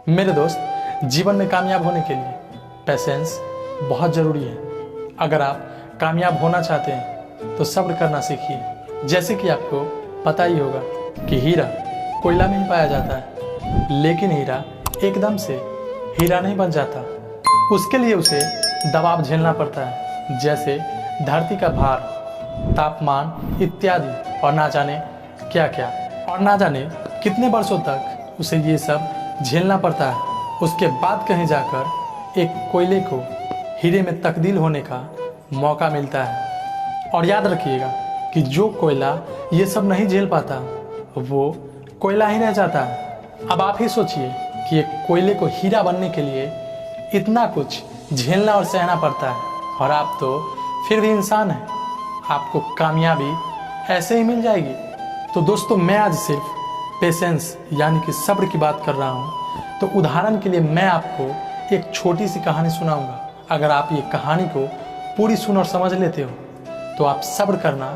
मेरे दोस्त, जीवन में कामयाब होने के लिए पेशेंस बहुत ज़रूरी है। अगर आप कामयाब होना चाहते हैं तो सब्र करना सीखिए। जैसे कि आपको पता ही होगा कि हीरा कोयला में ही पाया जाता है, लेकिन हीरा एकदम से हीरा नहीं बन जाता। उसके लिए उसे दबाव झेलना पड़ता है, जैसे धरती का भार, तापमान इत्यादि, और ना जाने क्या क्या, और ना जाने कितने वर्षों तक उसे ये सब झेलना पड़ता है। उसके बाद कहीं जाकर एक कोयले को हीरे में तब्दील होने का मौका मिलता है। और याद रखिएगा कि जो कोयला ये सब नहीं झेल पाता वो कोयला ही रह जाता है। अब आप ही सोचिए कि एक कोयले को हीरा बनने के लिए इतना कुछ झेलना और सहना पड़ता है, और आप तो फिर भी इंसान हैं। आपको कामयाबी ऐसे ही मिल जाएगी। तो दोस्तों, मैं आज सिर्फ पेशेंस यानी कि सब्र की बात कर रहा हूँ। तो उदाहरण के लिए मैं आपको एक छोटी सी कहानी सुनाऊंगा। अगर आप ये कहानी को पूरी सुन और समझ लेते हो तो आप सब्र करना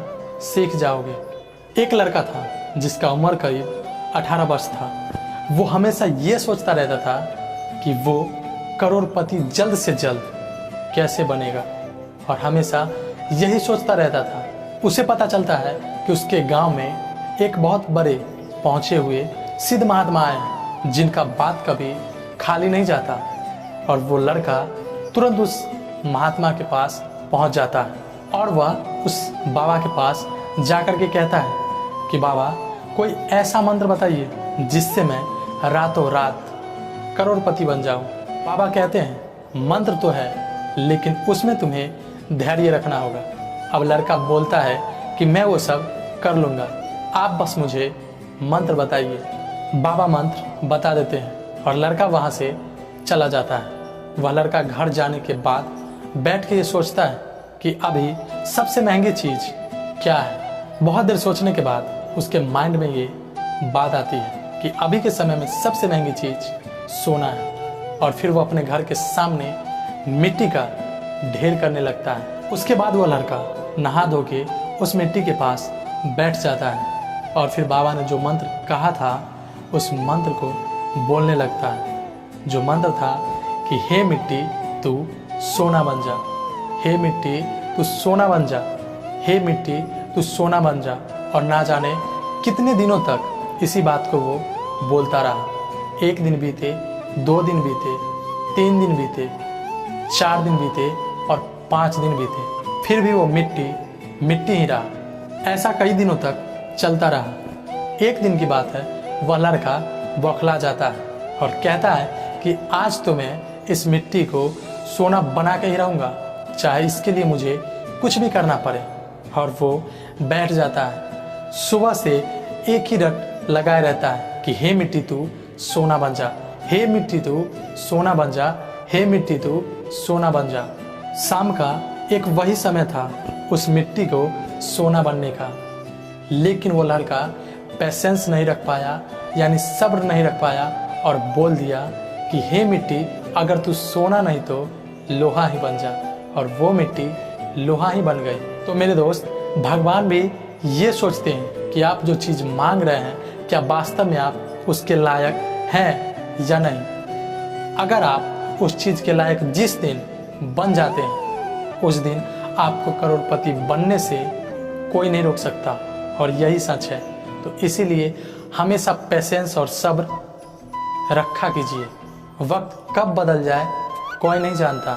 सीख जाओगे। एक लड़का था जिसका उम्र करीब 18 वर्ष था। वो हमेशा ये सोचता रहता था कि वो करोड़पति जल्द से जल्द कैसे बनेगा, और हमेशा यही सोचता रहता था। उसे पता चलता है कि उसके गांव में एक बहुत बड़े पहुंचे हुए सिद्ध महात्मा हैं जिनका बात कभी खाली नहीं जाता। और वो लड़का तुरंत उस महात्मा के पास पहुंच जाता है, और वह उस बाबा के पास जाकर के कहता है कि बाबा, कोई ऐसा मंत्र बताइए जिससे मैं रातों रात करोड़पति बन जाऊं। बाबा कहते हैं, मंत्र तो है, लेकिन उसमें तुम्हें धैर्य रखना होगा। अब लड़का बोलता है कि मैं वो सब कर लूँगा, आप बस मुझे मंत्र बताइए। बाबा मंत्र बता देते हैं और लड़का वहाँ से चला जाता है। वह लड़का घर जाने के बाद बैठ के ये सोचता है कि अभी सबसे महंगी चीज़ क्या है। बहुत देर सोचने के बाद उसके माइंड में ये बात आती है कि अभी के समय में सबसे महंगी चीज़ सोना है। और फिर वो अपने घर के सामने मिट्टी का ढेर करने लगता है। उसके बाद वो लड़का नहा धो के उस मिट्टी के पास बैठ जाता है, और फिर बाबा ने जो मंत्र कहा था उस मंत्र को बोलने लगता है। जो मंत्र था कि हे मिट्टी तू सोना बन जा, हे मिट्टी तू सोना बन जा, हे मिट्टी तू सोना बन जा। और ना जाने कितने दिनों तक इसी बात को वो बोलता रहा। 1 दिन बीते, 2 दिन बीते, 3 दिन बीते, 4 दिन बीते और 5 दिन बीते, फिर भी वो मिट्टी ही रहा। ऐसा कई दिनों तक चलता रहा। एक दिन की बात है, वह लड़का बौखला जाता है और कहता है कि आज तो मैं इस मिट्टी को सोना बना के ही रहूँगा, चाहे इसके लिए मुझे कुछ भी करना पड़े। और वो बैठ जाता है। सुबह से एक ही रट लगाए रहता है कि हे मिट्टी तू सोना बन जा, हे मिट्टी तू सोना बन जा, हे मिट्टी तू सोना बन जा। शाम का एक वही समय था उस मिट्टी को सोना बनने का, लेकिन वो लड़का पेशेंस नहीं रख पाया, यानी सब्र नहीं रख पाया, और बोल दिया कि हे मिट्टी, अगर तू सोना नहीं तो लोहा ही बन जा। और वो मिट्टी लोहा ही बन गई। तो मेरे दोस्त, भगवान भी ये सोचते हैं कि आप जो चीज़ मांग रहे हैं क्या वास्तव में आप उसके लायक हैं या नहीं। अगर आप उस चीज़ के लायक जिस दिन बन जाते हैं, उस दिन आपको करोड़पति बनने से कोई नहीं रोक सकता, और यही सच है। तो इसीलिए हमेशा पेशेंस और सब्र रखा कीजिए। वक्त कब बदल जाए कोई नहीं जानता।